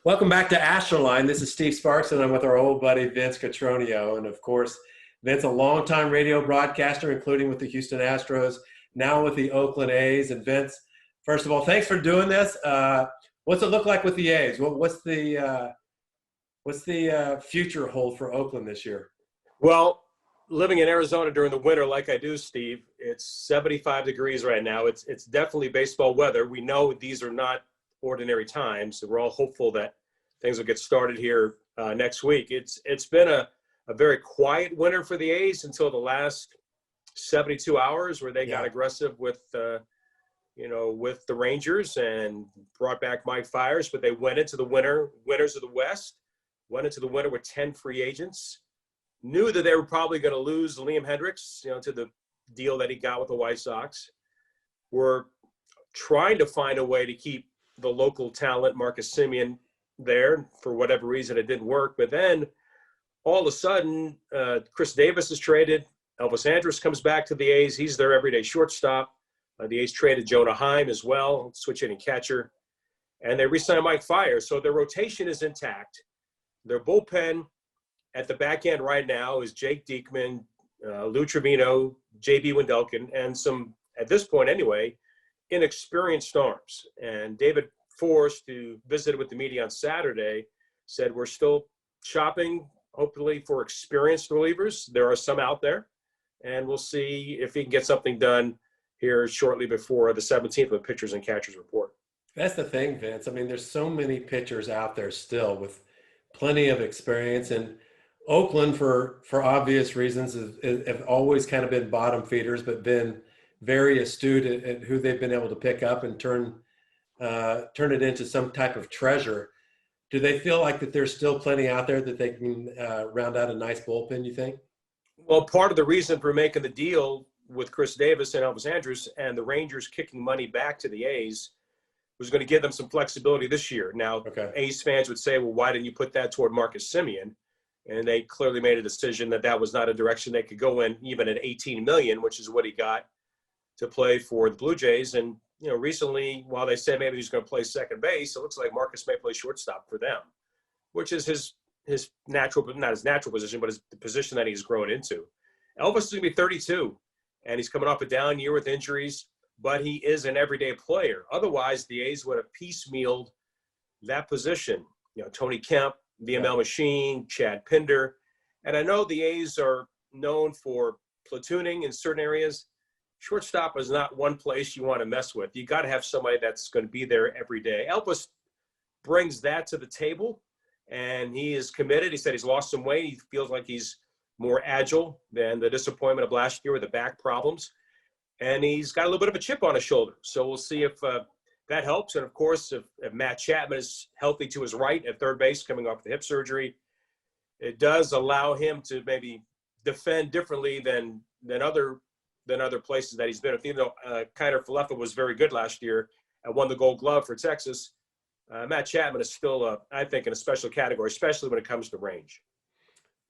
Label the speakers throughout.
Speaker 1: Welcome back to Astroline. This is Steve Sparks, and I'm with our old buddy Vince Cotroneo. And of course, Vince, a longtime radio broadcaster, including with the Houston Astros, now with the Oakland A's. And Vince, first of all, thanks for doing this. What's it look like with the A's? What's the future hold for Oakland this year?
Speaker 2: Well, living in Arizona during the winter, like I do, Steve, it's 75 degrees right now. It's definitely baseball weather. We know these are not ordinary times, so we're all hopeful that things will get started here next week. It's been a very quiet winter for the A's until the last 72 hours, where they got aggressive with the Rangers and brought back Mike Fiers. But they went into the winter, winners of the West, went into the winter with 10 free agents. Knew that they were probably going to lose Liam Hendricks, to the deal that he got with the White Sox. Were trying to find a way to keep the local talent, Marcus Simeon, there. For whatever reason, it didn't work. But then all of a sudden, Chris Davis is traded. Elvis Andrews comes back to the A's. He's their everyday shortstop. The A's traded Jonah Heim as well, switch hitting catcher. And they re-signed Mike Fiers. So their rotation is intact. Their bullpen at the back end right now is Jake Diekman, Lou Trevino, J.B. Wendelken, and some, at this point anyway, inexperienced arms. And David Forst, who visited with the media on Saturday, said we're still shopping, hopefully, for experienced relievers. There are some out there, and we'll see if he can get something done here shortly before the 17th with pitchers and catchers report.
Speaker 1: That's the thing, Vince. I mean, there's so many pitchers out there still with plenty of experience, and Oakland, for obvious reasons, have always kind of been bottom feeders, but been very astute at who they've been able to pick up and turn it into some type of treasure. Do they feel like that there's still plenty out there that they can round out a nice bullpen, you think?
Speaker 2: Well, part of the reason for making the deal with Chris Davis and Elvis Andrews and the Rangers kicking money back to the A's was going to give them some flexibility this year. Now, A's fans would say, well, why didn't you put that toward Marcus Simeon? And they clearly made a decision that that was not a direction they could go in, even at $18 million, which is what he got to play for the Blue Jays. And, recently, while they said maybe he's going to play second base, it looks like Marcus may play shortstop for them, which is his natural, not his natural position, but the position that he's grown into. Elvis is going to be 32, and he's coming off a down year with injuries, but he is an everyday player. Otherwise, the A's would have piecemealed that position. Tony Kemp, VML Machine, Chad Pinder. And I know the A's are known for platooning in certain areas. Shortstop is not one place you want to mess with. You got to have somebody that's going to be there every day. Elvis brings that to the table, and he is committed. He said he's lost some weight. He feels like he's more agile than the disappointment of last year with the back problems. And he's got a little bit of a chip on his shoulder. So we'll see if that helps. And, of course, if Matt Chapman is healthy to his right at third base coming off the hip surgery, it does allow him to maybe defend differently than other places that he's been. Even though Kiner Falefa was very good last year and won the Gold Glove for Texas, Matt Chapman is still, I think, in a special category, especially when it comes to range.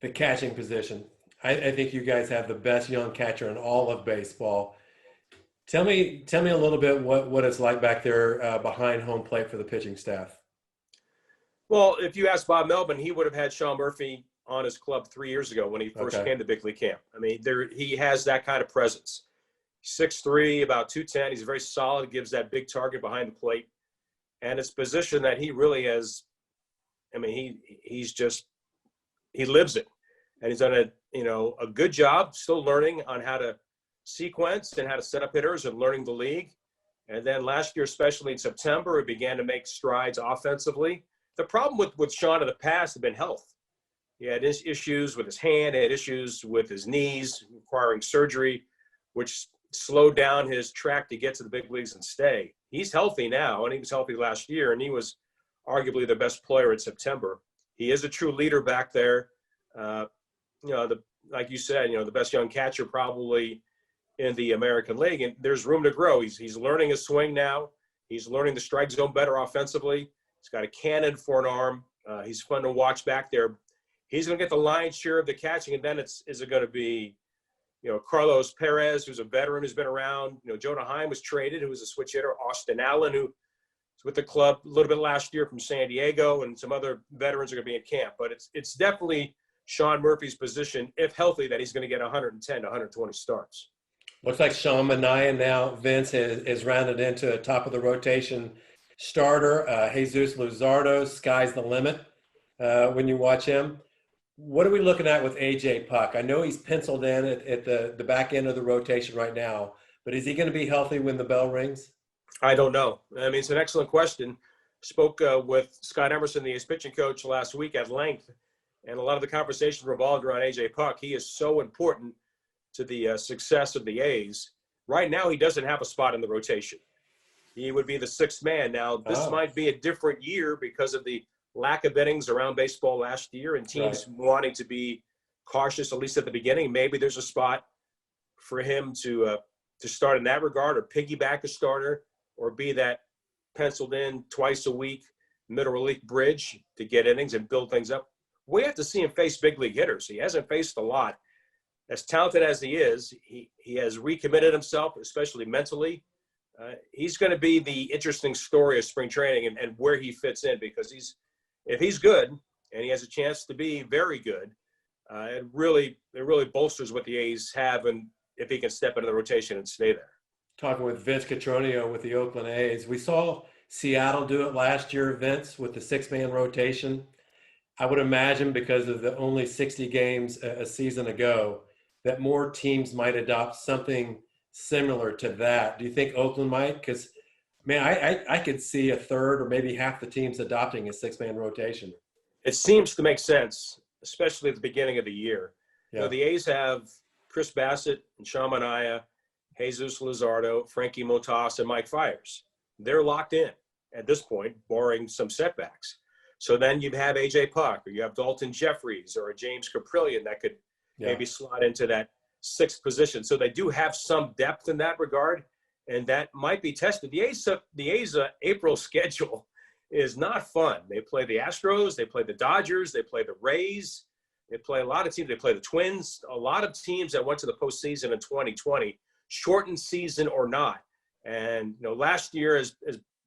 Speaker 1: The catching position. I think you guys have the best young catcher in all of baseball. Tell me a little bit what it's like back there behind home plate for the pitching staff.
Speaker 2: Well, if you ask Bob Melvin, he would have had Sean Murphy on his club 3 years ago when he first came to big league camp. I mean, he has that kind of presence. 6'3", about 210. He's very solid, gives that big target behind the plate. And it's a position that he really has. I mean, he lives it. And he's done a good job, still learning on how to sequence and how to set up hitters and learning the league. And then last year, especially in September, he began to make strides offensively. The problem with Sean in the past had been health. He had issues with his hand, he had issues with his knees, requiring surgery, which slowed down his track to get to the big leagues and stay. He's healthy now, and he was healthy last year, and he was arguably the best player in September. He is a true leader back there. Like you said, the best young catcher probably in the American League, and there's room to grow. He's learning his swing now. He's learning the strike zone better offensively. He's got a cannon for an arm. He's fun to watch back there. He's going to get the lion's share of the catching, and then is it going to be, Carlos Perez, who's a veteran who's been around. Jonah Heim was traded, who was a switch hitter. Austin Allen, who with the club a little bit last year from San Diego, and some other veterans are going to be in camp. But it's definitely Sean Murphy's position, if healthy, that he's going to get 110 to 120 starts.
Speaker 1: Looks like Sean Manaea now, Vince, is rounded into a top of the rotation starter. Jesus Luzardo, sky's the limit when you watch him. What are we looking at with AJ Puck? I know he's penciled in at the back end of the rotation right now, but is he going to be healthy when the bell rings?
Speaker 2: I don't know. I mean, it's an excellent question. Spoke with Scott Emerson, the A's pitching coach, last week at length, and a lot of the conversation revolved around AJ Puck. He is so important to the success of the A's. Right now, he doesn't have a spot in the rotation. He would be the sixth man. Now, this might be a different year because of the lack of innings around baseball last year and teams wanting to be cautious, at least at the beginning. Maybe there's a spot for him to start in that regard, or piggyback a starter, or be that penciled in twice a week middle relief bridge to get innings and build things up. We have to see him face big league hitters. He hasn't faced a lot. As talented as he is, he has recommitted himself, especially mentally. He's going to be the interesting story of spring training and where he fits in, because if he's good and he has a chance to be very good, it really bolsters what the A's have, and if he can step into the rotation and stay there.
Speaker 1: Talking with Vince Cotroneo with the Oakland A's. We saw Seattle do it last year, Vince, with the six-man rotation. I would imagine, because of the only 60 games a season ago, that more teams might adopt something similar to that. Do you think Oakland might? Because, man, I could see a third or maybe half the teams adopting a six-man rotation.
Speaker 2: It seems to make sense, especially at the beginning of the year.
Speaker 1: Yeah.
Speaker 2: You know, the A's have Chris Bassett and Sean Manaea, Jesus Luzardo, Frankie Montas, and Mike Fiers. They're locked in at this point, barring some setbacks. So then you'd have AJ Puck, or you have Dalton Jeffries, or a James Caprillion that could maybe slot into that sixth position. So they do have some depth in that regard, and that might be tested. The A's April schedule is not fun. They play the Astros, they play the Dodgers, they play the Rays, they play a lot of teams. They play the Twins, a lot of teams that went to the postseason in 2020, shortened season or not. And, you know, last year, as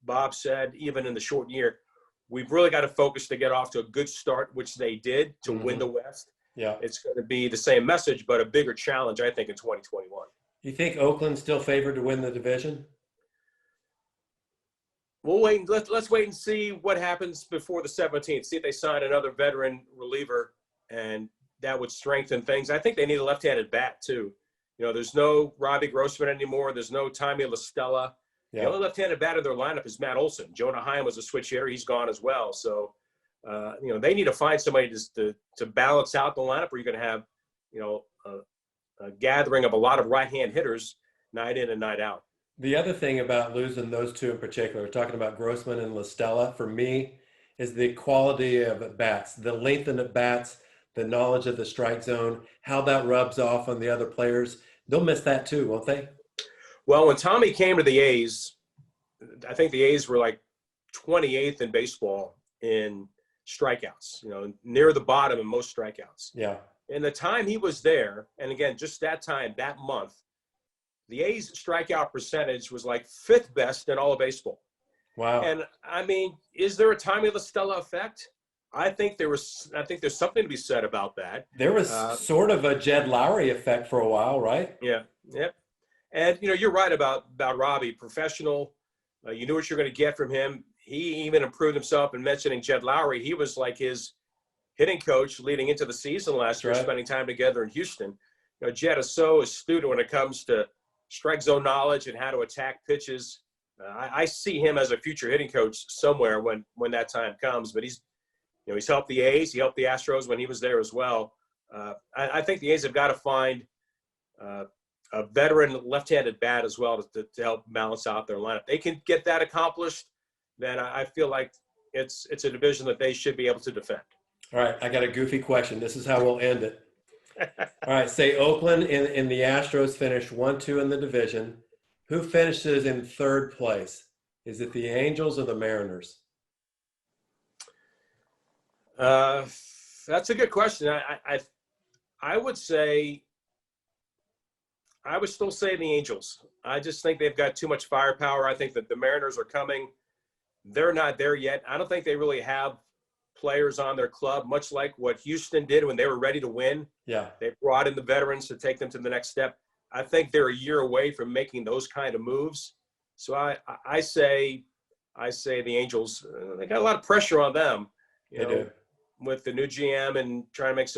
Speaker 2: Bob said, even in the short year, we've really got to focus to get off to a good start, which they did, to win the West. Yeah, it's going to be the same message, but a bigger challenge, I think, in 2021.
Speaker 1: You think Oakland's still favored to win the division?
Speaker 2: We'll wait. Let's wait and see what happens before the 17th. See if they sign another veteran reliever, and that would strengthen things. I think they need a left-handed bat too. You know, there's no Robbie Grossman anymore. There's no Tommy La Stella. Yeah. The only left-handed bat in their lineup is Matt Olson. Jonah Heim was a switch hitter. He's gone as well. So, you know, they need to find somebody to balance out the lineup, or you're going to have, you know, a gathering of a lot of right-hand hitters night in and night out.
Speaker 1: The other thing about losing those two in particular, we're talking about Grossman and La Stella, for me, is the quality of at-bats, the length of at-bats, the knowledge of the strike zone, how that rubs off on the other players. They'll miss that too, won't they?
Speaker 2: Well, when Tommy came to the A's, I think the A's were like 28th in baseball in strikeouts, you know, near the bottom in most strikeouts.
Speaker 1: Yeah.
Speaker 2: In the time he was there, and again, just that time, that month, the A's strikeout percentage was like fifth best in all of baseball.
Speaker 1: Wow.
Speaker 2: And I mean, is there a Tommy La Stella effect? I think there's something to be said about that.
Speaker 1: There was sort of a Jed Lowry effect for a while, right?
Speaker 2: Yeah. Yep. And, you know, you're right about Robbie, professional. You knew what you're going to get from him. He even improved himself. In mentioning Jed Lowry, he was like his hitting coach leading into the season last year, spending time together in Houston. You know, Jed is so astute when it comes to strike zone knowledge and how to attack pitches. I see him as a future hitting coach somewhere when that time comes. But he's helped the A's. He helped the Astros when he was there as well. I think the A's have got to find a veteran left-handed bat as well to help balance out their lineup. They can get that accomplished, then I feel like it's a division that they should be able to defend.
Speaker 1: All right, I got a goofy question. This is how we'll end it. All right, say Oakland and the Astros finish 1-2 in the division. Who finishes in third place? Is it the Angels or the Mariners?
Speaker 2: That's a good question. I would still say the Angels. I just think they've got too much firepower. I think that the Mariners are coming they're not there yet. I don't think they really have players on their club, much like what Houston did when they were ready to win.
Speaker 1: Yeah.
Speaker 2: They brought in the veterans to take them to the next step. I think they're a year away from making those kind of moves. So I say the Angels, they got a lot of pressure on them,
Speaker 1: They do.
Speaker 2: with the new GM and trying to make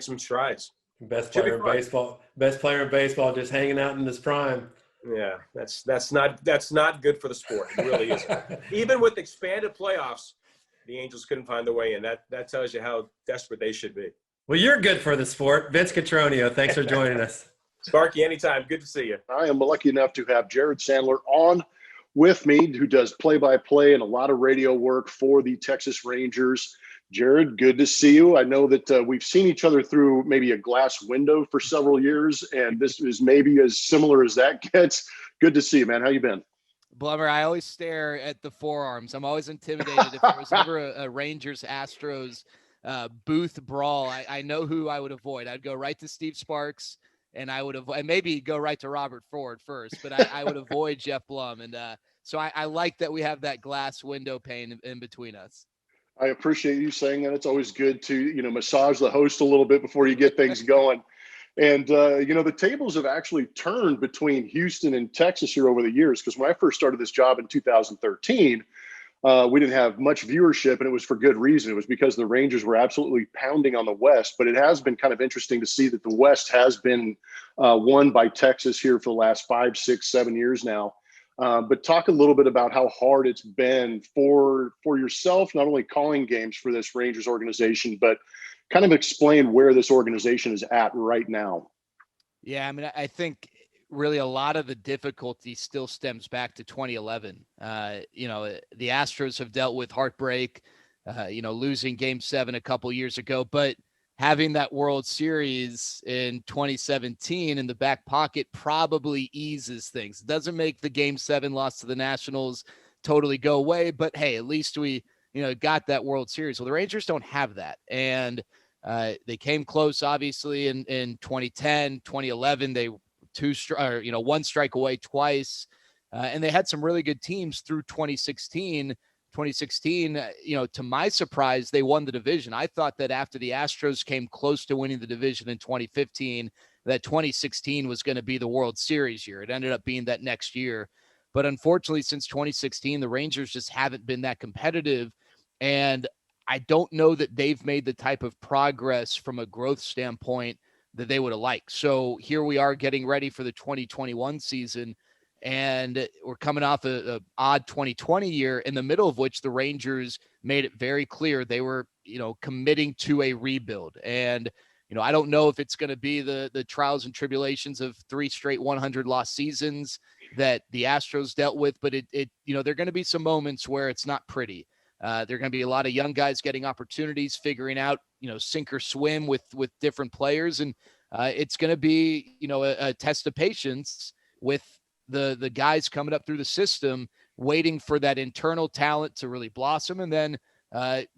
Speaker 2: some strides.
Speaker 1: Best player in baseball, just hanging out in his prime.
Speaker 2: Yeah, that's not good for the sport. It really isn't. Even with expanded playoffs, the Angels couldn't find their way in. That tells you how desperate they should be.
Speaker 1: Well, you're good for the sport. Vince Cotroneo, thanks for joining us.
Speaker 2: Sparky, anytime. Good to see you.
Speaker 3: I am lucky enough to have Jared Sandler on with me, who does play-by-play and a lot of radio work for the Texas Rangers. Jared, good to see you. I know that we've seen each other through maybe a glass window for several years, and this is maybe as similar as that gets. Good to see you, man. How you been?
Speaker 4: Blummer, I always stare at the forearms. I'm always intimidated. If there was ever a Rangers-Astros booth brawl, I know who I would avoid. I'd go right to Steve Sparks, and I would avoid, maybe go right to Robert Ford first, but I would avoid Jeff Blum. And so I like that we have that glass window pane in between us.
Speaker 3: I appreciate you saying that. It's always good to, massage the host a little bit before you get things going. And, the tables have actually turned between Houston and Texas here over the years, because when I first started this job in 2013, we didn't have much viewership, and it was for good reason. It was because the Rangers were absolutely pounding on the West. But it has been kind of interesting to see that the West has been won by Texas here for the last 5, 6, 7 years now. But talk a little bit about how hard it's been for yourself, not only calling games for this Rangers organization, but kind of explain where this organization is at right now.
Speaker 4: Yeah, I mean, I think really a lot of the difficulty still stems back to 2011. The Astros have dealt with heartbreak, losing Game 7 a couple years ago, but having that World Series in 2017 in the back pocket probably eases things. It doesn't make the Game 7 loss to the Nationals totally go away, but hey, at least we, got that World Series. Well, the Rangers don't have that. And they came close, obviously, in 2010, 2011. They one strike away twice. And they had some really good teams through 2016. 2016, to my surprise, they won the division. I thought that after the Astros came close to winning the division in 2015, that 2016 was going to be the World Series year. It ended up being that next year. But unfortunately, since 2016, the Rangers just haven't been that competitive. And I don't know that they've made the type of progress from a growth standpoint that they would have liked. So here we are getting ready for the 2021 season. And we're coming off a odd 2020 year, in the middle of which the Rangers made it very clear they were, committing to a rebuild. And, I don't know if it's going to be the trials and tribulations of 3 straight 100-loss seasons that the Astros dealt with, but there are going to be some moments where it's not pretty. There are going to be a lot of young guys getting opportunities, figuring out, sink or swim with different players. And it's going to be, a test of patience with the guys coming up through the system, waiting for that internal talent to really blossom, and then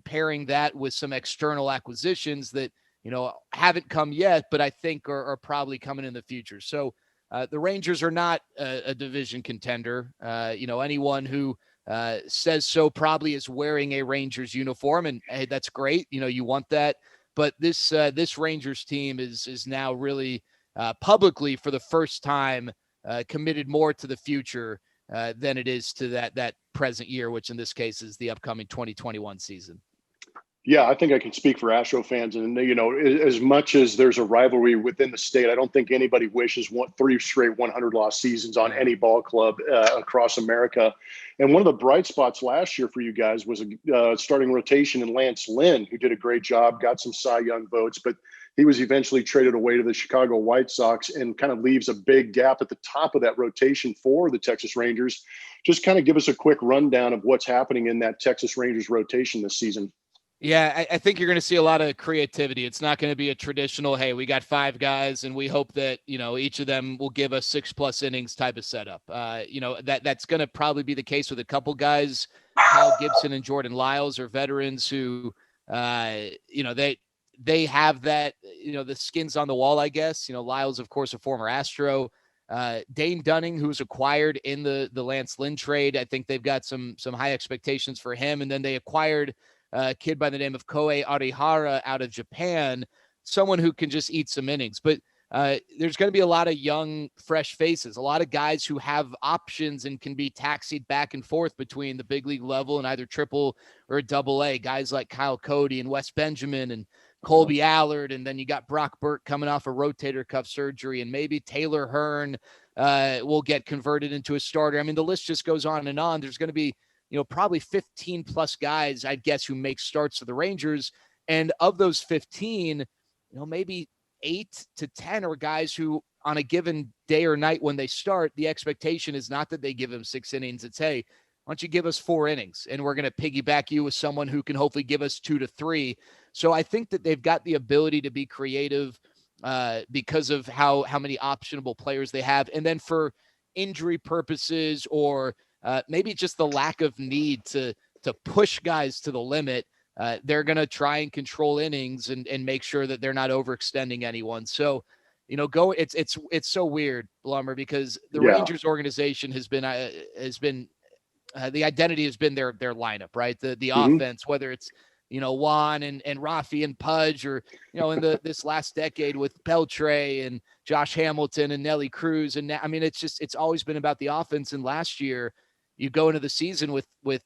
Speaker 4: pairing that with some external acquisitions that, haven't come yet, but I think are probably coming in the future. So the Rangers are not a division contender. Anyone who says so probably is wearing a Rangers uniform, and hey, that's great. You want that. But this Rangers team is now really publicly, for the first time, committed more to the future than it is to that present year, which in this case is the upcoming 2021 season.
Speaker 3: Yeah, I think I can speak for Astro fans. And, as much as there's a rivalry within the state, I don't think anybody wishes 3 straight 100-loss seasons on any ball club across America. And one of the bright spots last year for you guys was a starting rotation in Lance Lynn, who did a great job, got some Cy Young votes, but he was eventually traded away to the Chicago White Sox and kind of leaves a big gap at the top of that rotation for the Texas Rangers. Just kind of give us a quick rundown of what's happening in that Texas Rangers rotation this season.
Speaker 4: Yeah, I think you're going to see a lot of creativity. It's not going to be a traditional, hey, we got 5 guys and we hope that, each of them will give us 6+ innings type of setup. That's going to probably be the case with a couple guys. Kyle Gibson and Jordan Lyles are veterans who, they have that, the skins on the wall, I guess. Lyles, of course, a former Astro. Dane Dunning, who was acquired in the Lance Lynn trade. I think they've got some high expectations for him. And then they acquired a kid by the name of Kohei Arihara out of Japan, someone who can just eat some innings. But there's going to be a lot of young, fresh faces, a lot of guys who have options and can be taxied back and forth between the big league level and either triple or double A. Guys like Kyle Cody and Wes Benjamin and Colby Allard, and then you got Brock Burt coming off a rotator cuff surgery, and maybe Taylor Hearn will get converted into a starter. I mean, the list just goes on and on. There's going to be, probably 15 plus guys, I'd guess, who make starts for the Rangers. And of those 15, maybe 8 to 10 are guys who on a given day or night when they start, the expectation is not that they give them 6 innings. It's, hey, why don't you give us 4 innings and we're going to piggyback you with someone who can hopefully give us 2 to 3. So I think that they've got the ability to be creative because of how many optionable players they have. And then for injury purposes or maybe just the lack of need to push guys to the limit, they're going to try and control innings and make sure that they're not overextending anyone. So, it's so weird, Blummer, because the Rangers organization has been the identity has been their lineup, right? The offense, whether it's, Juan and Rafi and Pudge, or, in this last decade with Beltre and Josh Hamilton and Nelly Cruz. And I mean, it's always been about the offense. And last year you go into the season with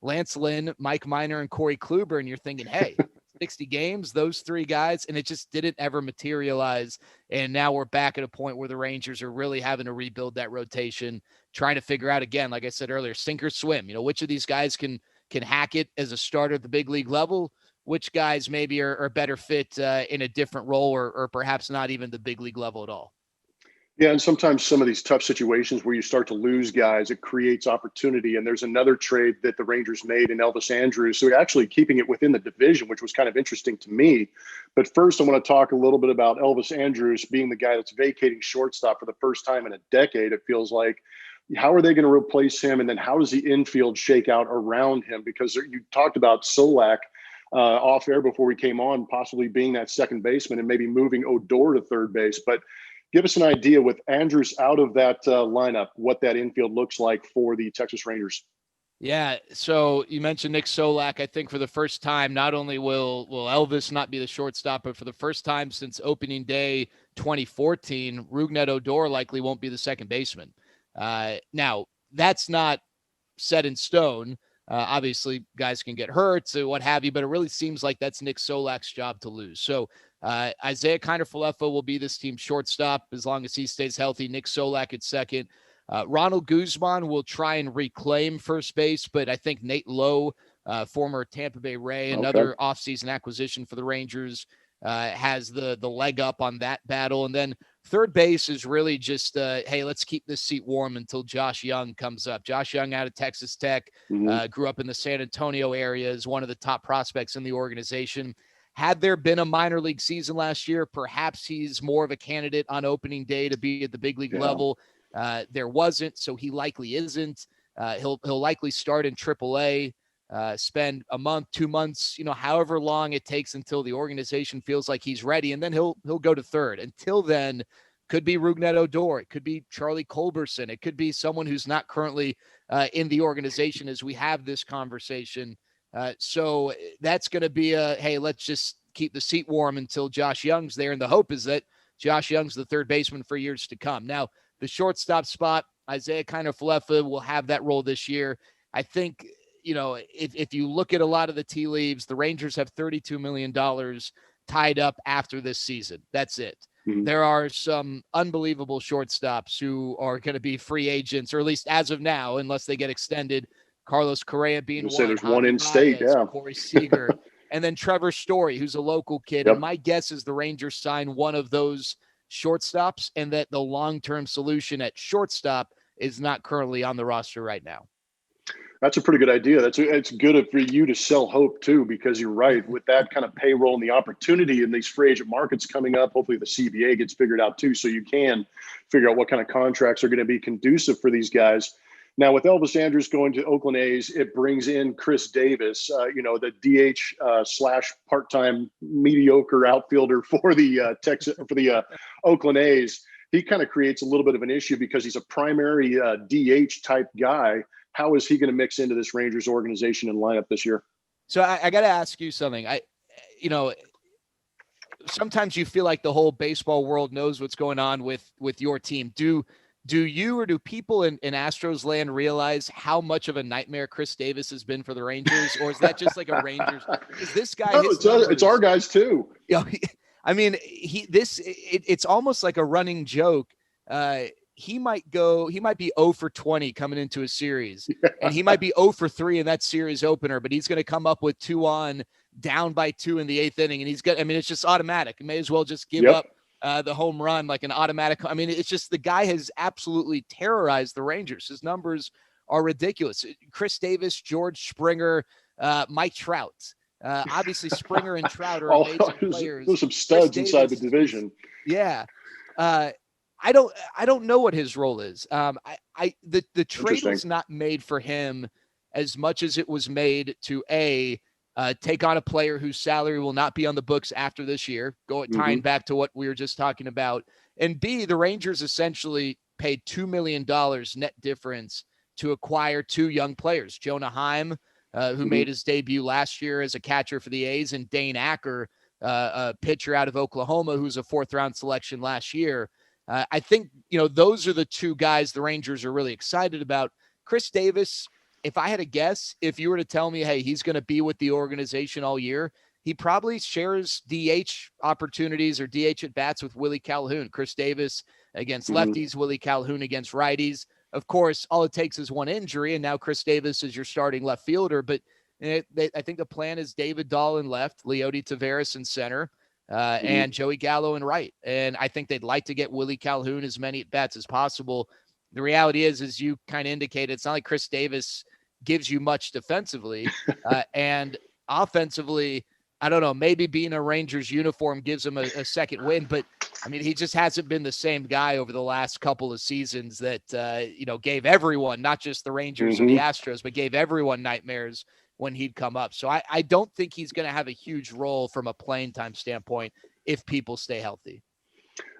Speaker 4: Lance Lynn, Mike Minor, and Corey Kluber, and you're thinking, hey, 60 games, those 3 guys, and it just didn't ever materialize. And now we're back at a point where the Rangers are really having to rebuild that rotation, trying to figure out, again, like I said earlier, sink or swim. Which of these guys can hack it as a starter at the big league level, which guys maybe are better fit in a different role or perhaps not even the big league level at all.
Speaker 3: Yeah, and sometimes some of these tough situations where you start to lose guys, it creates opportunity. And there's another trade that the Rangers made in Elvis Andrews, so actually keeping it within the division, which was kind of interesting to me. But first, I want to talk a little bit about Elvis Andrews being the guy that's vacating shortstop for the first time in a decade, it feels like. How are they going to replace him? And then how does the infield shake out around him? Because you talked about Solak off air before we came on, possibly being that second baseman and maybe moving Odor to third base. But give us an idea with Andrews out of that lineup, what that infield looks like for the Texas Rangers.
Speaker 4: Yeah, so you mentioned Nick Solak. I think for the first time, not only will Elvis not be the shortstop, but for the first time since opening day 2014, Rougned Odor likely won't be the second baseman. Now, that's not set in stone. Obviously, guys can get hurt, so what have you, but it really seems like that's Nick Solak's job to lose. So Isaiah Kiner-Falefa will be this team's shortstop as long as he stays healthy. Nick Solak at second. Ronald Guzman will try and reclaim first base, but I think Nate Lowe, former Tampa Bay Ray, another offseason acquisition for the Rangers, has the leg up on that battle. And then third base is really just, hey, let's keep this seat warm until Josh Young comes up. Josh Young out of Texas Tech, grew up in the San Antonio area, is one of the top prospects in the organization. Had there been a minor league season last year, perhaps he's more of a candidate on opening day to be at the big league level. There wasn't, so he likely isn't. He'll likely start in AAA, spend a month, 2 months, however long it takes until the organization feels like he's ready, and then he'll go to third. Until then, could be Rougned Odor, it could be Charlie Culberson, it could be someone who's not currently in the organization as we have this conversation. So that's going to be hey, let's just keep the seat warm until Josh Young's there. And the hope is that Josh Young's the third baseman for years to come. Now, the shortstop spot, Isaiah Kiner-Falefa will have that role this year. I think, if you look at a lot of the tea leaves, the Rangers have $32 million tied up after this season. That's it. There are some unbelievable shortstops who are going to be free agents, or at least as of now, unless they get extended. Carlos Correa being one.
Speaker 3: There's one in state,
Speaker 4: Corey Seager, and then Trevor Story, who's a local kid. And my guess is the Rangers sign one of those shortstops, and that the long-term solution at shortstop is not currently on the roster right now.
Speaker 3: That's a pretty good idea. It's good for you to sell hope too, because you're right, with that kind of payroll and the opportunity in these free agent markets coming up, hopefully the CBA gets figured out too, so you can figure out what kind of contracts are going to be conducive for these guys. Now, with Elvis Andrews going to Oakland A's, it brings in Chris Davis, the DH slash part-time mediocre outfielder for the Oakland A's. he kind of creates a little bit of an issue because he's a primary DH type guy. How is he going to mix into this Rangers organization and lineup this year?
Speaker 4: So I got to ask you something. Sometimes you feel like the whole baseball world knows what's going on with your team. Do you or do people in Astros land realize how much of a nightmare Chris Davis has been for the Rangers, or is that just like a Rangers? Because this guy,
Speaker 3: no, it's our guys too.
Speaker 4: It's almost like a running joke. He might be 0 for 20 coming into a series, and he might be 0 for 3 in that series opener, but he's going to come up with 2 on, down by 2 in the 8th inning, and it's just automatic. You may as well just give up the home run like an automatic. I mean, it's just the guy has absolutely terrorized the Rangers. His numbers are ridiculous. Chris Davis, George Springer, Mike Trout. Obviously, Springer and Trout are amazing players.
Speaker 3: There's some studs inside the division.
Speaker 4: Yeah. I don't know what his role is. The trade was not made for him as much as it was made to take on a player whose salary will not be on the books after this year, tying back to what we were just talking about. And B, the Rangers essentially paid $2 million net difference to acquire 2 young players, Jonah Heim, who made his debut last year as a catcher for the A's, and Dane Acker, a pitcher out of Oklahoma, who's a 4th-round selection last year. I think, those are the 2 guys the Rangers are really excited about. Chris Davis, if I had to guess, if you were to tell me, hey, he's going to be with the organization all year, he probably shares DH opportunities or DH at bats with Willie Calhoun. Chris Davis against lefties, Willie Calhoun against righties. Of course, all it takes is one injury, and now Chris Davis is your starting left fielder. But I think the plan is David Dahl in left, Leody Taveras in center, and Joey Gallo in right. And I think they'd like to get Willie Calhoun as many at bats as possible. The reality is, as you kind of indicated, it's not like Chris Davis gives you much defensively, and offensively, I don't know, maybe being a Rangers uniform gives him a second win, but I mean, he just hasn't been the same guy over the last couple of seasons that, gave everyone, not just the Rangers or the Astros, but gave everyone nightmares when he'd come up. So I don't think he's going to have a huge role from a playing time standpoint if people stay healthy.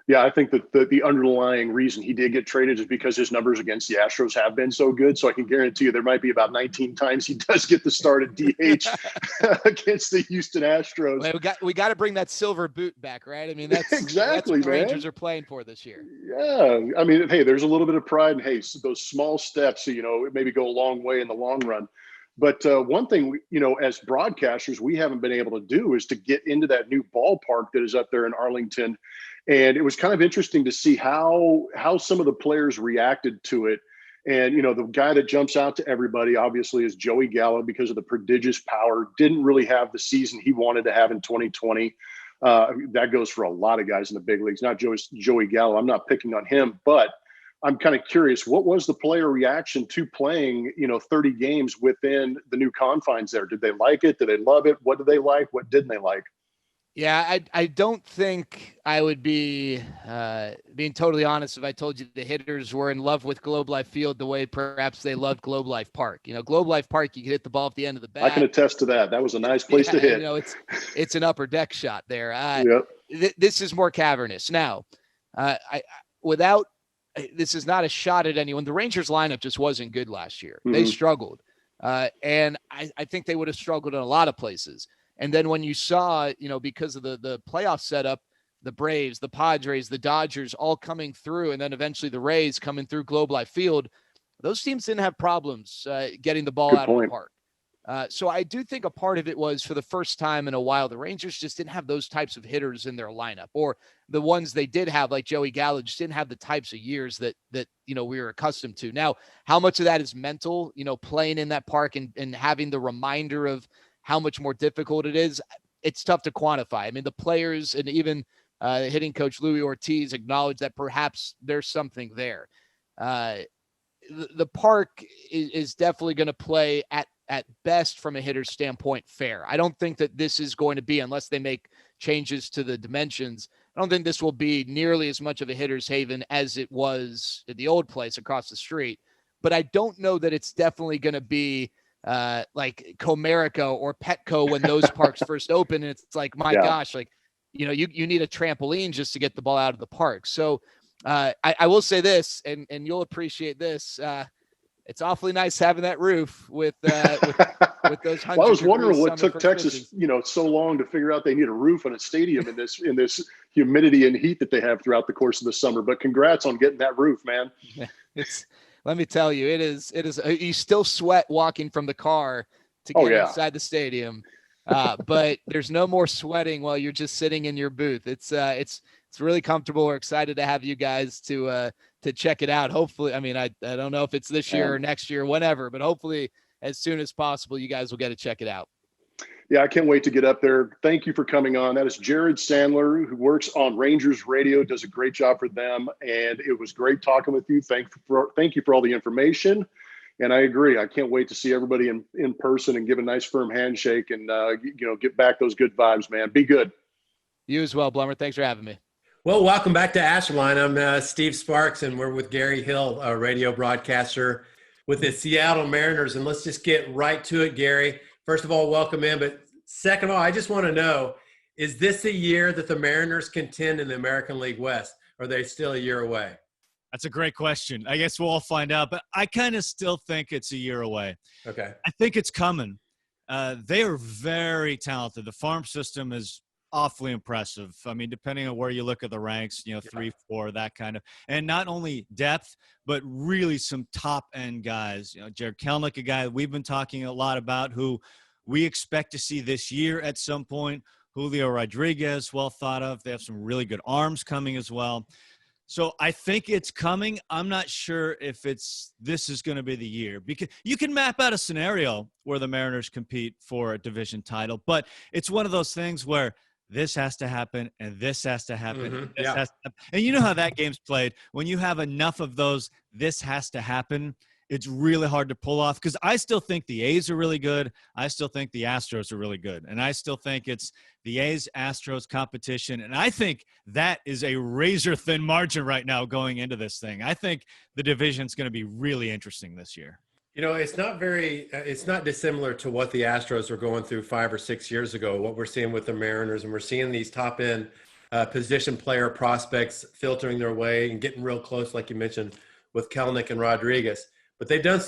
Speaker 3: Yeah, I think that the underlying reason he did get traded is because his numbers against the Astros have been so good. So I can guarantee you there might be about 19 times he does get the start at DH against the Houston Astros.
Speaker 4: Well, we got to bring that silver boot back, right? I mean, that's
Speaker 3: exactly
Speaker 4: what the
Speaker 3: man.
Speaker 4: Rangers are playing for this year.
Speaker 3: Yeah, I mean, hey, there's a little bit of pride in those small steps. Maybe go a long way in the long run. But one thing, as broadcasters, we haven't been able to do is to get into that new ballpark that is up there in Arlington. And it was kind of interesting to see how some of the players reacted to it. And, the guy that jumps out to everybody, obviously, is Joey Gallo because of the prodigious power. Didn't really have the season he wanted to have in 2020. That goes for a lot of guys in the big leagues, not Joey Gallo. I'm not picking on him, but I'm kind of curious, what was the player reaction to playing, 30 games within the new confines there? Did they like it? Did they love it? What did they like? What didn't they like?
Speaker 4: Yeah, I don't think I would be being totally honest if I told you the hitters were in love with Globe Life Field the way perhaps they loved Globe Life Park. Globe Life Park, you can hit the ball at the end of the bat.
Speaker 3: I can attest to that. That was a nice place to hit.
Speaker 4: It's an upper deck shot there.
Speaker 3: Yep.
Speaker 4: This is more cavernous. Now, this is not a shot at anyone. The Rangers lineup just wasn't good last year. They struggled. And I think they would have struggled in a lot of places. And then when you saw, because of the playoff setup, the Braves, the Padres, the Dodgers all coming through, and then eventually the Rays coming through Globe Life Field, those teams didn't have problems getting the ball out of the park. So I do think a part of it was, for the first time in a while, the Rangers just didn't have those types of hitters in their lineup, or the ones they did have, like Joey Gallo, just didn't have the types of years that we were accustomed to. Now, how much of that is mental, playing in that park and having the reminder of how much more difficult it is, it's tough to quantify. I mean, the players and even hitting coach Louis Ortiz acknowledged that perhaps there's something there. The park is definitely going to play at best, from a hitter's standpoint, fair. I don't think that this is going to be, unless they make changes to the dimensions, I don't think this will be nearly as much of a hitter's haven as it was at the old place across the street. But I don't know that it's definitely going to be like Comerica or Petco when those parks first open. And it's like, my gosh, like, you need a trampoline just to get the ball out of the park. So I will say this, and you'll appreciate this. It's awfully nice having that roof with those 100
Speaker 3: well, I was wondering what
Speaker 4: summer
Speaker 3: took Texas, so long to figure out they need a roof on a stadium in this humidity and heat that they have throughout the course of the summer. But congrats on getting that roof, man.
Speaker 4: Let me tell you, it is. You still sweat walking from the car to get inside the stadium, but there's no more sweating while you're just sitting in your booth. It's really comfortable. We're excited to have you guys to check it out. Hopefully, I mean, I don't know if it's this year or next year, whenever, but hopefully as soon as possible, you guys will get to check it out.
Speaker 3: Yeah, I can't wait to get up there. Thank you for coming on. That is Jared Sandler, who works on Rangers Radio, does a great job for them. And it was great talking with you. Thank you for all the information. And I agree. I can't wait to see everybody in person and give a nice firm handshake and, get back those good vibes, man. Be good.
Speaker 4: You as well, Blummer. Thanks for having me.
Speaker 1: Well, welcome back to Astroline. I'm Steve Sparks, and we're with Gary Hill, a radio broadcaster with the Seattle Mariners. And let's just get right to it, Gary. First of all, welcome in. But second of all, I just want to know, is this the year that the Mariners contend in the American League West? Or are they still a year away?
Speaker 5: That's a great question. I guess we'll all find out. But I kind of still think it's a year away.
Speaker 1: Okay.
Speaker 5: I think it's coming. They are very talented. The farm system is awfully impressive. I mean, depending on where you look at the ranks, 3, 4, that kind of, and not only depth, but really some top end guys. Jared Kelenic, a guy we've been talking a lot about, who we expect to see this year at some point. Julio Rodriguez, well thought of. They have some really good arms coming as well. So I think it's coming. I'm not sure if this is going to be the year, because you can map out a scenario where the Mariners compete for a division title, but it's one of those things where this has to happen, and this has to happen.
Speaker 1: Mm-hmm.
Speaker 5: This has to happen. And you know how that game's played. When you have enough of those, this has to happen, it's really hard to pull off, because I still think the A's are really good. I still think the Astros are really good. And I still think it's the A's-Astros competition. And I think that is a razor-thin margin right now going into this thing. I think the division's going to be really interesting this year.
Speaker 1: It's not dissimilar to what the Astros were going through 5 or 6 years ago, what we're seeing with the Mariners, and we're seeing these top end position player prospects filtering their way and getting real close, like you mentioned, with Kelenic and Rodriguez. But they've done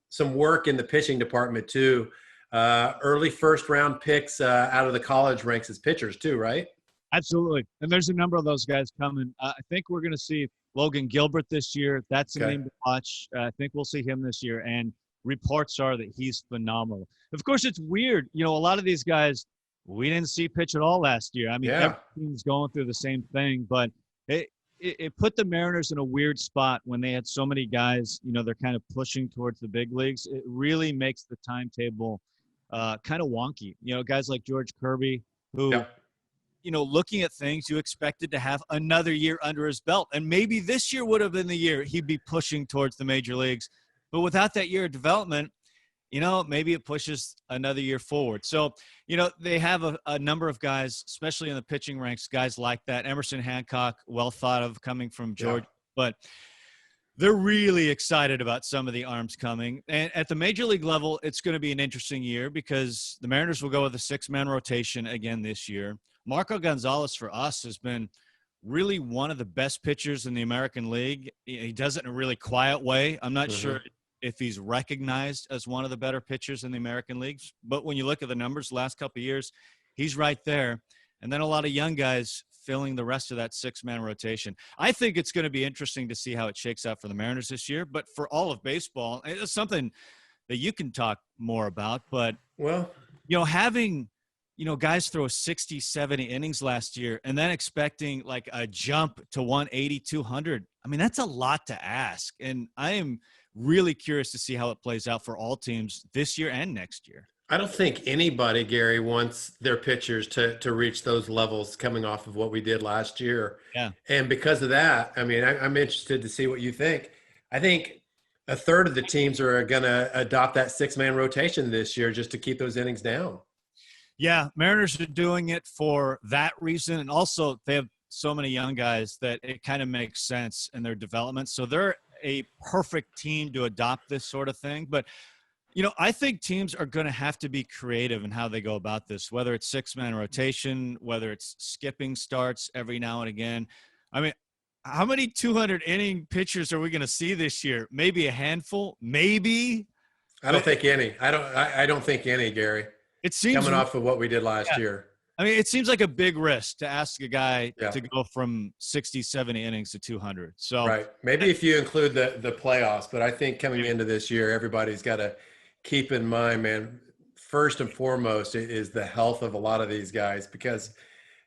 Speaker 1: some work in the pitching department too. Early first round picks out of the college ranks as pitchers too, right?
Speaker 5: Absolutely. And there's a number of those guys coming. I think we're going to see Logan Gilbert this year. That's a name to watch. I think we'll see him this year. And reports are that he's phenomenal. Of course, it's weird. A lot of these guys we didn't see pitch at all last year. I mean, every team's going through the same thing, but it put the Mariners in a weird spot when they had so many guys, they're kind of pushing towards the big leagues. It really makes the timetable kind of wonky. Guys like George Kirby, who, looking at things, you expected to have another year under his belt. And maybe this year would have been the year he'd be pushing towards the major leagues. But without that year of development, maybe it pushes another year forward. So, they have a number of guys, especially in the pitching ranks, guys like that. Emerson Hancock, well thought of, coming from Georgia. But they're really excited about some of the arms coming. And at the major league level, it's going to be an interesting year, because the Mariners will go with a 6-man rotation again this year. Marco Gonzalez, for us, has been really one of the best pitchers in the American League. He does it in a really quiet way. I'm not sure if he's recognized as one of the better pitchers in the American leagues. But when you look at the numbers the last couple of years, he's right there. And then a lot of young guys filling the rest of that 6-man rotation. I think it's going to be interesting to see how it shakes out for the Mariners this year. But for all of baseball, it's something that you can talk more about. But, having, guys throw 60, 70 innings last year and then expecting like a jump to 180, 200, I mean, that's a lot to ask. And I am really curious to see how it plays out for all teams this year and next year.
Speaker 1: I don't think anybody, Gary, wants their pitchers to reach those levels coming off of what we did last year.
Speaker 5: Yeah.
Speaker 1: And because of that, I mean, I'm interested to see what you think. I think a third of the teams are going to adopt that 6-man rotation this year just to keep those innings down.
Speaker 5: Yeah, Mariners are doing it for that reason. And also they have so many young guys that it kind of makes sense in their development. So they're a perfect team to adopt this sort of thing. But, I think teams are going to have to be creative in how they go about this, whether it's 6-man rotation, whether it's skipping starts every now and again. I mean, how many 200 inning pitchers are we going to see this year? Maybe a handful, maybe.
Speaker 1: I don't think any. I don't think any, Gary.
Speaker 5: It seems
Speaker 1: coming off of what we did last year.
Speaker 5: I mean, it seems like a big risk to ask a guy
Speaker 1: Yeah.
Speaker 5: to go from 60, 70 innings to 200. So
Speaker 1: right. Maybe if you include the playoffs, but I think coming into this year, everybody's got to keep in mind, man, first and foremost is the health of a lot of these guys, because,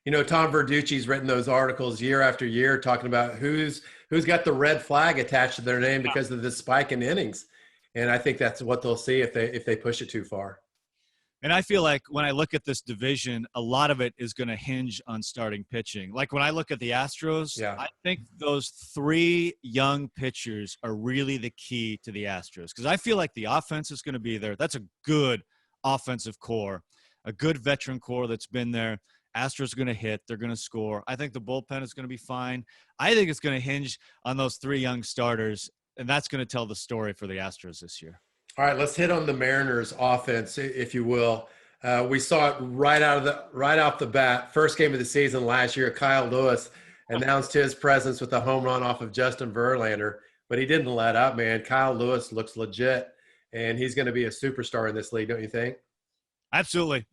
Speaker 1: you know, Tom Verducci's written those articles year after year talking about who's got the red flag attached to their name because of the spike in innings. And I think that's what they'll see if they push it too far.
Speaker 5: And I feel like when I look at this division, a lot of it is going to hinge on starting pitching. Like when I look at the Astros, I think those 3 young pitchers are really the key to the Astros, because I feel like the offense is going to be there. That's a good offensive core, a good veteran core that's been there. Astros are going to hit. They're going to score. I think the bullpen is going to be fine. I think it's going to hinge on those 3 young starters, and that's going to tell the story for the Astros this year.
Speaker 1: All right, let's hit on the Mariners offense, if you will. We saw it right off the bat. First game of the season last year, Kyle Lewis announced his presence with a home run off of Justin Verlander, but he didn't let up, man. Kyle Lewis looks legit, and he's going to be a superstar in this league, don't you think?
Speaker 5: Absolutely.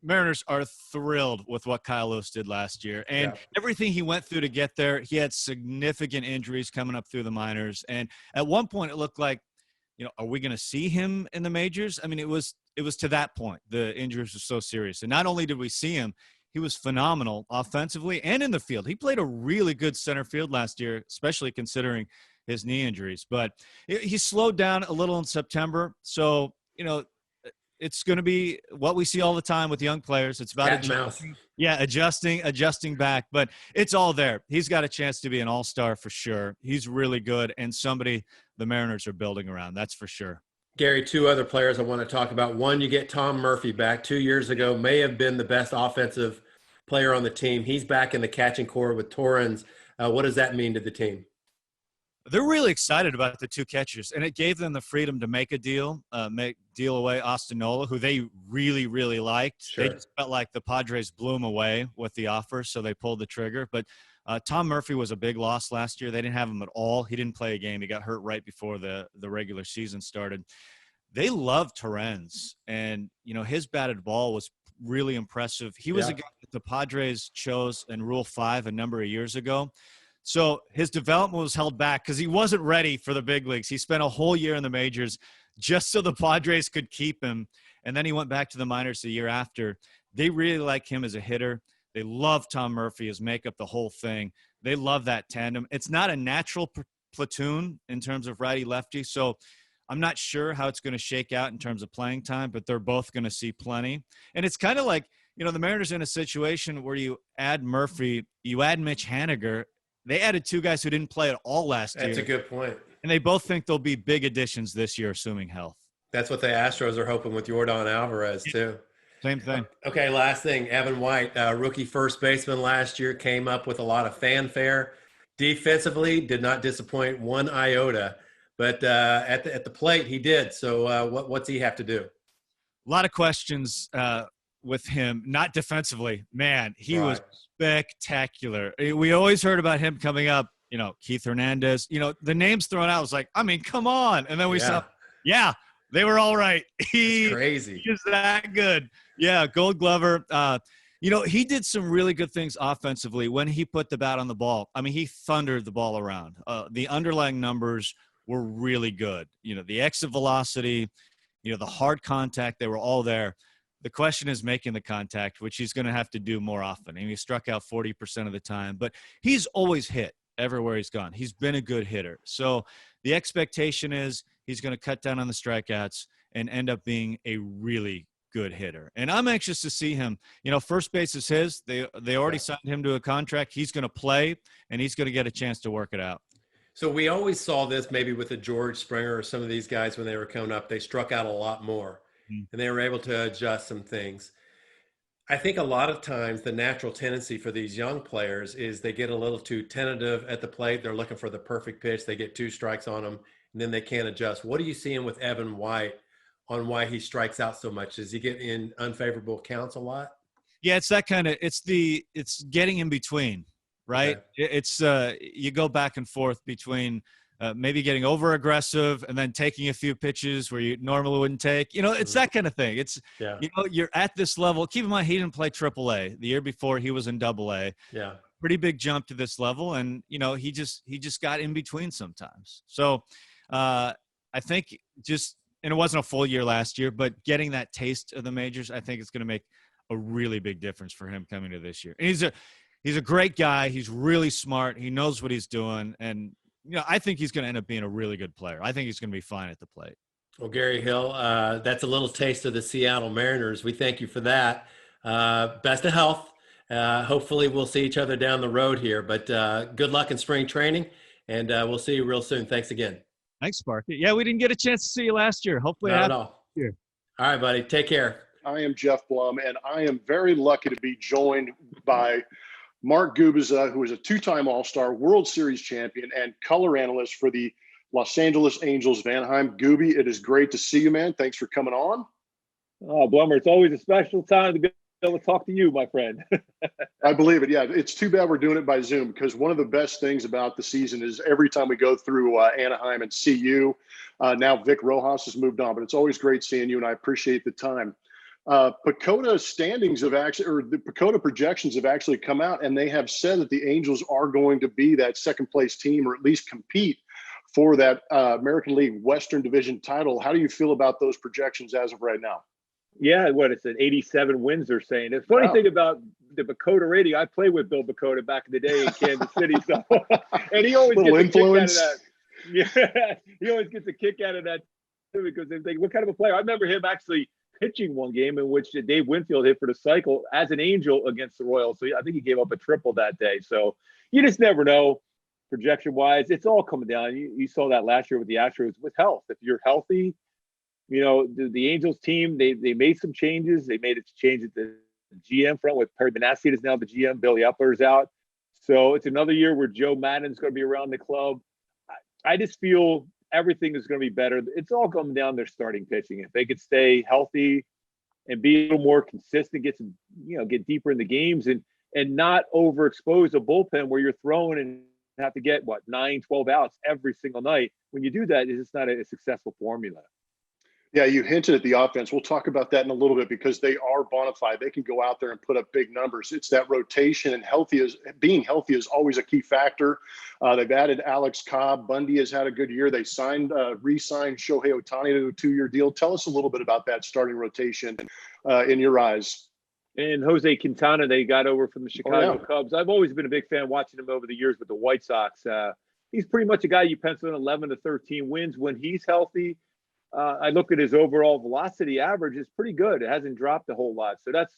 Speaker 5: Mariners are thrilled with what Kyle Lewis did last year, and everything he went through to get there. He had significant injuries coming up through the minors, and at one point it looked like, you know, are we going to see him in the majors? I mean, it was to that point. The injuries were so serious. And not only did we see him, he was phenomenal offensively and in the field. He played a really good center field last year, especially considering his knee injuries. But he slowed down a little in September. So, you know, it's going to be what we see all the time with young players. It's about adjusting back, but it's all there. He's got a chance to be an all-star for sure. He's really good and somebody the Mariners are building around. That's for sure.
Speaker 1: Gary, 2 other players I want to talk about. One, you get Tom Murphy back 2 years ago, may have been the best offensive player on the team. He's back in the catching core with Torrens. What does that mean to the team?
Speaker 5: They're really excited about the 2 catchers, and it gave them the freedom to make a deal, deal away Ostanola, who they really, really liked.
Speaker 1: Sure.
Speaker 5: They just felt like the Padres blew him away with the offer, so they pulled the trigger. But Tom Murphy was a big loss last year. They didn't have him at all. He didn't play a game. He got hurt right before the regular season started. They loved Torrens, and, you know, his batted ball was really impressive. He was a guy that the Padres chose in Rule 5 a number of years ago. So his development was held back because he wasn't ready for the big leagues. He spent a whole year in the majors just so the Padres could keep him. And then he went back to the minors the year after. They really like him as a hitter. They love Tom Murphy, his makeup, the whole thing. They love that tandem. It's not a natural platoon in terms of righty-lefty. So I'm not sure how it's going to shake out in terms of playing time, but they're both going to see plenty. And it's kind of like, you know, the Mariners are in a situation where you add Murphy, you add Mitch Haniger. They added 2 guys who didn't play at all last year.
Speaker 1: That's a good point.
Speaker 5: And they both think they'll be big additions this year, assuming health.
Speaker 1: That's what the Astros are hoping with Yordan Alvarez, too.
Speaker 5: Same thing.
Speaker 1: Okay, last thing. Evan White, rookie first baseman last year, came up with a lot of fanfare. Defensively, did not disappoint one iota. But at the plate, he did. So what's he have to do?
Speaker 5: A lot of questions with him, not defensively. Man, he was spectacular. We always heard about him coming up, you know, Keith Hernandez, you know, the names thrown out was like, I mean, come on. And then we saw, they were all right. He's crazy. He's that good. Yeah, Gold Glover. You know, he did some really good things offensively when he put the bat on the ball. I mean, he thundered the ball around. The underlying numbers were really good. You know, the exit velocity, you know, the hard contact, they were all there. The question is making the contact, which he's going to have to do more often. And he struck out 40% of the time, but he's always hit everywhere he's gone. He's been a good hitter. So the expectation is he's going to cut down on the strikeouts and end up being a really good hitter. And I'm anxious to see him. You know, first base is his. They already signed him to a contract. He's going to play, and he's going to get a chance to work it out.
Speaker 1: So we always saw this maybe with the George Springer or some of these guys when they were coming up. They struck out a lot more. And they were able to adjust some things. I think a lot of times the natural tendency for these young players is they get a little too tentative at the plate. They're looking for the perfect pitch. They get 2 strikes on them, and then they can't adjust. What are you seeing with Evan White on why he strikes out so much? Does he get in unfavorable counts a lot?
Speaker 5: Yeah, it's that kind of – it's getting in between, right?
Speaker 1: Okay.
Speaker 5: It's you go back and forth between maybe getting over aggressive and then taking a few pitches where you normally wouldn't take. It's that kind of thing. It's you're at this level. Keep in mind, he didn't play AAA the year before. He was in AA.
Speaker 1: Yeah.
Speaker 5: Pretty big jump to this level, and he just got in between sometimes. So I think and it wasn't a full year last year, but getting that taste of the majors, I think it's going to make a really big difference for him coming to this year. And he's a great guy. He's really smart. He knows what he's doing, and I think he's going to end up being a really good player. I think he's going to be fine at the plate.
Speaker 1: Well, Gary Hill, that's a little taste of the Seattle Mariners. We thank you for that. Best of health. Hopefully we'll see each other down the road here, but good luck in spring training, and we'll see you real soon. Thanks again.
Speaker 5: Thanks, Sparky. Yeah, we didn't get a chance to see you last year. Hopefully
Speaker 1: not at all.
Speaker 5: Here.
Speaker 1: All right, buddy. Take care.
Speaker 3: I am Jeff Blum, and I am very lucky to be joined by Mark Gubiza, who is a two-time All-Star, World Series champion, and color analyst for the Los Angeles Angels of Anaheim. Gooby, it is great to see you, man. Thanks for coming on.
Speaker 6: Oh, Blummer, it's always a special time to be able to talk to you, my friend.
Speaker 3: I believe it. Yeah, it's too bad we're doing it by Zoom, because one of the best things about the season is every time we go through Anaheim and see you. Now Vic Rojas has moved on, but it's always great seeing you, and I appreciate the time. PECOTA standings have actually, or the PECOTA projections have actually come out, and they have said that the Angels are going to be that second place team, or at least compete for that American League Western Division title. How do you feel about those projections as of right now?
Speaker 6: Yeah, what it's an 87 wins they're saying. The funny thing about the PECOTA rating, I played with Bill PECOTA back in the day in Kansas City, so and he always gets a kick out of that. Yeah, he always gets a kick out of that too, because they think, what kind of a player? I remember him actually pitching one game in which Dave Winfield hit for the cycle as an Angel against the Royals. So I think he gave up a triple that day. So you just never know, projection-wise. It's all coming down. You saw that last year with the Astros with health. If you're healthy, the Angels team, they made some changes. They made a change at the GM front with Perry Benassi is now the GM. Billy Epler's out. So it's another year where Joe Maddon's going to be around the club. I just feel everything is going to be better. It's all coming down to their starting pitching. If they could stay healthy and be a little more consistent, get deeper in the games and not overexpose a bullpen where you're throwing and have to get 9, 12 outs every single night. When you do that, it's just not a successful formula.
Speaker 3: Yeah, you hinted at the offense. We'll talk about that in a little bit, because they are bona fide. They can go out there and put up big numbers. It's that rotation, and being healthy is always a key factor. They've added Alex Cobb. Bundy has had a good year. They re-signed Shohei Ohtani to a 2-year deal. Tell us a little bit about that starting rotation in your eyes.
Speaker 6: And Jose Quintana, they got over from the Chicago Cubs. I've always been a big fan watching him over the years with the White Sox. He's pretty much a guy you pencil in 11 to 13 wins when he's healthy. I look at his overall velocity average is pretty good. It hasn't dropped a whole lot. So that's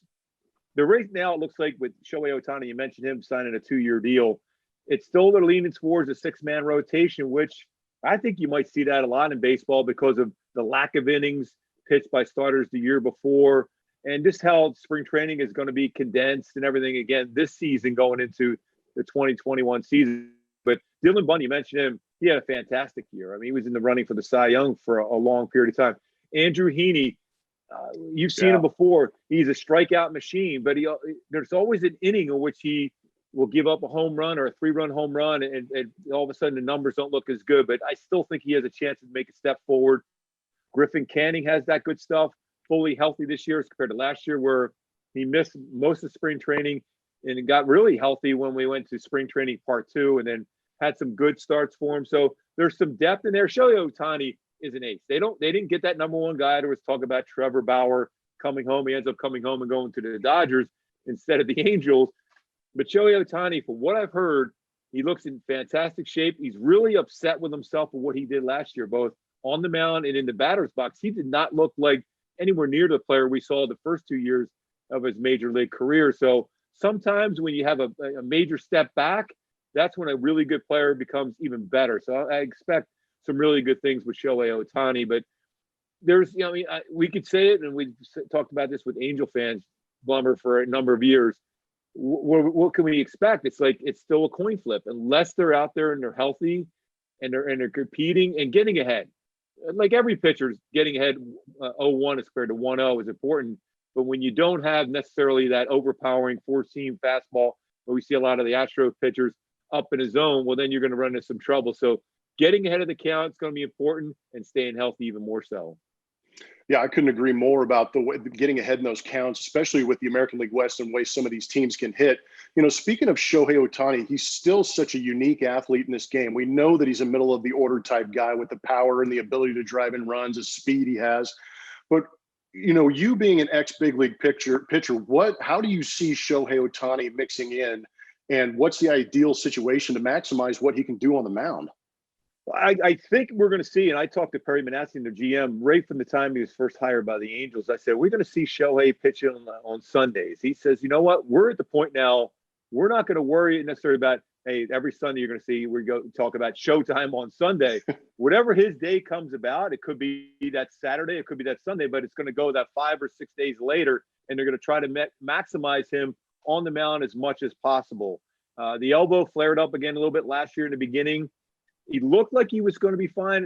Speaker 6: the rate now. It looks like with Shohei Ohtani, you mentioned him signing a 2-year deal. It's still they're leaning towards a 6-man rotation, which I think you might see that a lot in baseball because of the lack of innings pitched by starters the year before. And just how spring training is going to be condensed and everything again this season going into the 2021 season. But Dylan Bundy, you mentioned him. He had a fantastic year. I mean, he was in the running for the Cy Young for a long period of time. Andrew Heaney, you've seen him before. He's a strikeout machine, but there's always an inning in which he will give up a home run or a 3-run home run, and all of a sudden the numbers don't look as good. But I still think he has a chance to make a step forward. Griffin Canning has that good stuff, fully healthy this year as compared to last year where he missed most of spring training and got really healthy when we went to spring training part 2 and then had some good starts for him. So there's some depth in there. Shohei Ohtani is an ace. They didn't get that number 1 guy. There was talk about Trevor Bauer coming home. He ends up coming home and going to the Dodgers instead of the Angels. But Shohei Ohtani, from what I've heard, he looks in fantastic shape. He's really upset with himself for what he did last year, both on the mound and in the batter's box. He did not look like anywhere near the player we saw the first 2 years of his major league career. So sometimes when you have a major step back, that's when a really good player becomes even better. So I expect some really good things with Shohei Ohtani. But there's, we could say it, and we talked about this with Angel fans, Blummer, for a number of years. What can we expect? It's like it's still a coin flip unless they're out there and they're healthy and they're competing and getting ahead. Like every pitcher's getting ahead 0-1 as compared to 1-0 is important. But when you don't have necessarily that overpowering 4-seam fastball where we see a lot of the Astro pitchers up in his zone, well, then you're going to run into some trouble. So getting ahead of the count is going to be important, and staying healthy even more so.
Speaker 3: Yeah, I couldn't agree more about the way getting ahead in those counts, especially with the American League West and the way some of these teams can hit. Speaking of Shohei Ohtani, he's still such a unique athlete in this game. We know that he's a middle of the order type guy with the power and the ability to drive in runs, the speed he has. But you being an ex-big league pitcher, how do you see Shohei Ohtani mixing in, and what's the ideal situation to maximize what he can do on the mound?
Speaker 6: I think we're going to see, and I talked to Perry Manasseh, the GM, right from the time he was first hired by the Angels. I said, we're going to see Shohei pitch on Sundays. He says, you know what? We're at the point now, we're not going to worry necessarily about, hey, every Sunday you're going to see, we go talk about showtime on Sunday. Whatever his day comes about, it could be that Saturday, it could be that Sunday, but it's going to go that 5 or 6 days later, and they're going to try to maximize him on the mound as much as possible. The elbow flared up again a little bit last year in the beginning. He looked like he was going to be fine,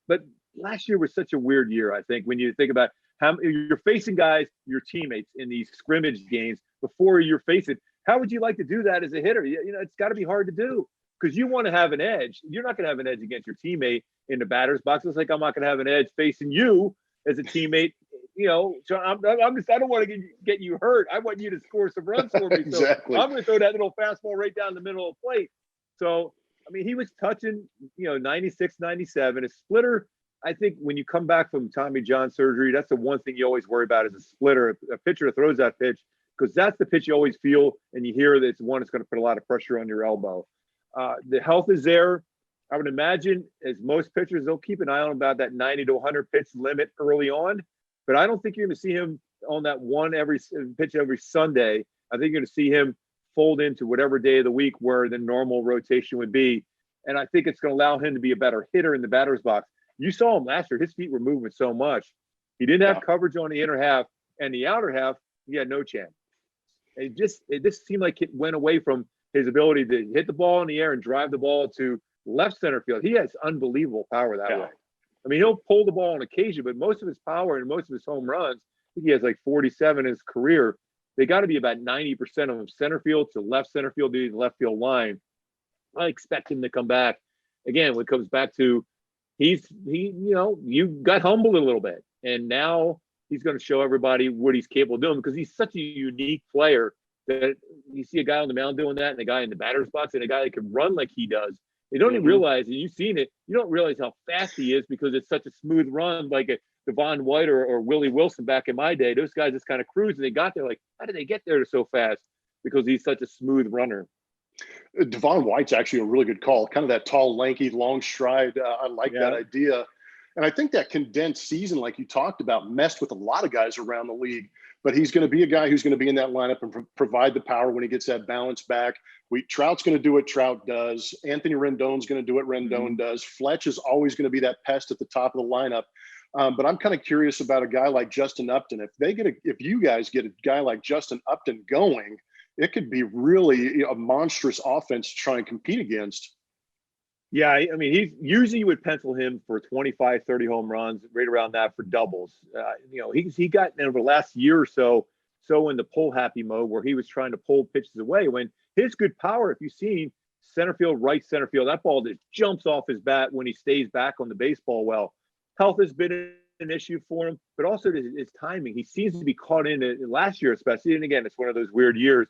Speaker 6: but last year was such a weird year, I think, when you think about how you're facing guys, your teammates in these scrimmage games before you're facing. How would you like to do that as a hitter? It's got to be hard to do because you want to have an edge. You're not going to have an edge against your teammate in the batter's box. It's like I'm not going to have an edge facing you as a teammate. So I don't want to get you hurt. I want you to score some runs for me.
Speaker 3: Exactly.
Speaker 6: So I'm going to throw that little fastball right down the middle of the plate. So he was touching, 96, 97. A splitter, I think when you come back from Tommy John surgery, that's the one thing you always worry about is a splitter, a pitcher that throws that pitch, because that's the pitch you always feel and you hear that it's one that's going to put a lot of pressure on your elbow. The health is there. I would imagine, as most pitchers, they'll keep an eye on about that 90 to 100 pitch limit early on, but I don't think you're going to see him on that pitch every Sunday. I think you're going to see him fold into whatever day of the week where the normal rotation would be. And I think it's going to allow him to be a better hitter in the batter's box. You saw him last year. His feet were moving so much. He didn't have coverage on the inner half, and the outer half, he had no chance. It just seemed like it went away from his ability to hit the ball in the air and drive the ball to left center field. He has unbelievable power that way. He'll pull the ball on occasion, but most of his power and most of his home runs, I think he has like 47 in his career. They got to be about 90% of them center field to left center field to the left field line. I expect him to come back. Again, when it comes back to you got humbled a little bit, and now he's going to show everybody what he's capable of doing because he's such a unique player that you see a guy on the mound doing that and a guy in the batter's box and a guy that can run like he does. They don't even realize, and you've seen it, you don't realize how fast he is because it's such a smooth run like a Devon White or Willie Wilson back in my day. Those guys just kind of cruise and they got there like, how did they get there so fast? Because he's such a smooth runner.
Speaker 3: Devon White's actually a really good call. Kind of that tall, lanky, long stride. I like that idea. And I think that condensed season, like you talked about, messed with a lot of guys around the league. But he's going to be a guy who's going to be in that lineup and provide the power when he gets that balance back. Trout's going to do what Trout does. Anthony Rendon's going to do what Rendon does. Fletch is always going to be that pest at the top of the lineup. But I'm kind of curious about a guy like Justin Upton. If you guys get a guy like Justin Upton going, it could be really a monstrous offense to try and compete against.
Speaker 6: Yeah, he's usually you would pencil him for 25, 30 home runs, right around that for doubles. He got over the last year or so in the pull happy mode where he was trying to pull pitches away when his good power, if you've seen center field, right center field, that ball just jumps off his bat when he stays back on the baseball well. Health has been an issue for him, but also his timing. He seems to be caught in it last year, especially. And again, it's one of those weird years.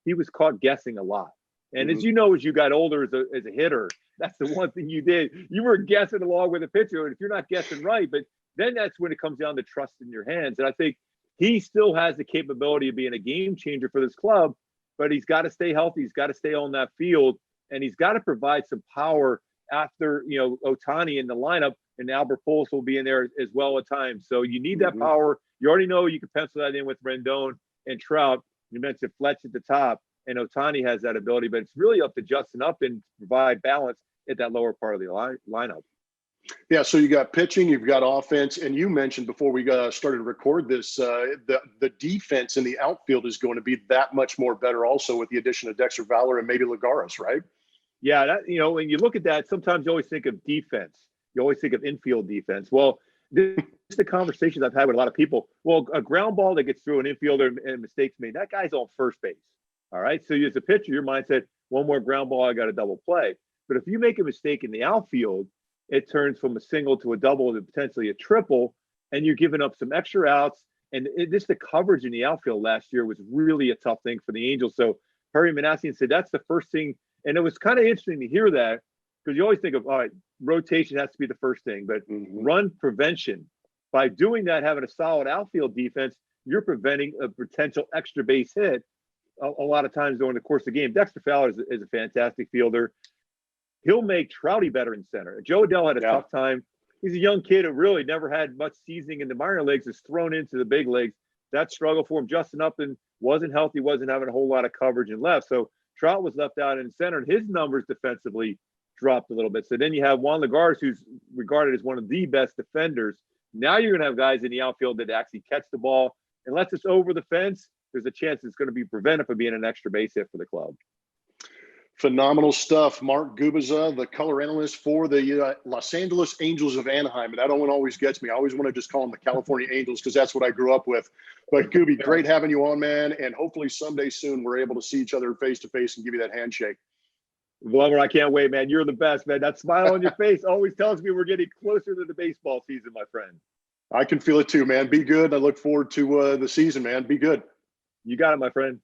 Speaker 6: He was caught guessing a lot. And as you know, as you got older as a hitter, that's the one thing you did. You were guessing along with a pitcher. And if you're not guessing right, but then that's when it comes down to trust in your hands. And I think he still has the capability of being a game changer for this club, but he's got to stay healthy. He's got to stay on that field, and he's got to provide some power after, Ohtani in the lineup, and Albert Pujols will be in there as well at times. So you need that power. You already know you can pencil that in with Rendon and Trout. You mentioned Fletch at the top, and Ohtani has that ability, but it's really up to Justin Upton to provide balance at that lower part of the lineup.
Speaker 3: Yeah, so you got pitching, you've got offense, and you mentioned before we started to record this, the defense in the outfield is going to be that much more better also with the addition of Dexter Valor and maybe Lagares, right?
Speaker 6: Yeah, when you look at that, sometimes you always think of defense. You always think of infield defense. Well, this is the conversations I've had with a lot of people. Well, a ground ball that gets through an infielder and mistakes made, that guy's on first base. All right. So as a pitcher, your mindset, one more ground ball, I got a double play. But if you make a mistake in the outfield, it turns from a single to a double to potentially a triple, and you're giving up some extra outs. And just the coverage in the outfield last year was really a tough thing for the Angels. So Perry Manassian said that's the first thing. And it was kind of interesting to hear that, because you always think of, all right, rotation has to be the first thing, but run prevention. By doing that, having a solid outfield defense, you're preventing a potential extra base hit a lot of times during the course of the game. Dexter Fowler is a fantastic fielder. He'll make Trouty better in center. Joe Adell had a tough time. He's a young kid who really never had much seasoning in the minor leagues, is thrown into the big leagues. That struggle for him. Justin Upton wasn't healthy, wasn't having a whole lot of coverage and left. So Trout was left out in center, and his numbers defensively dropped a little bit. So then you have Juan Lagares, who's regarded as one of the best defenders. Now you're going to have guys in the outfield that actually catch the ball. Unless it's over the fence, there's a chance it's going to be prevented from being an extra base hit for the club.
Speaker 3: Phenomenal stuff. Mark Gubiza, the color analyst for the Los Angeles Angels of Anaheim. And that one always gets me. I always want to just call them the California Angels because that's what I grew up with. But Gooby, great having you on, man. And hopefully someday soon we're able to see each other face to face and give you that handshake.
Speaker 6: Glover, I can't wait, man. You're the best, man. That smile on your face always tells me we're getting closer to the baseball season, my friend.
Speaker 3: I can feel it too, man. Be good. I look forward to the season, man. Be good.
Speaker 6: You got it, my friend.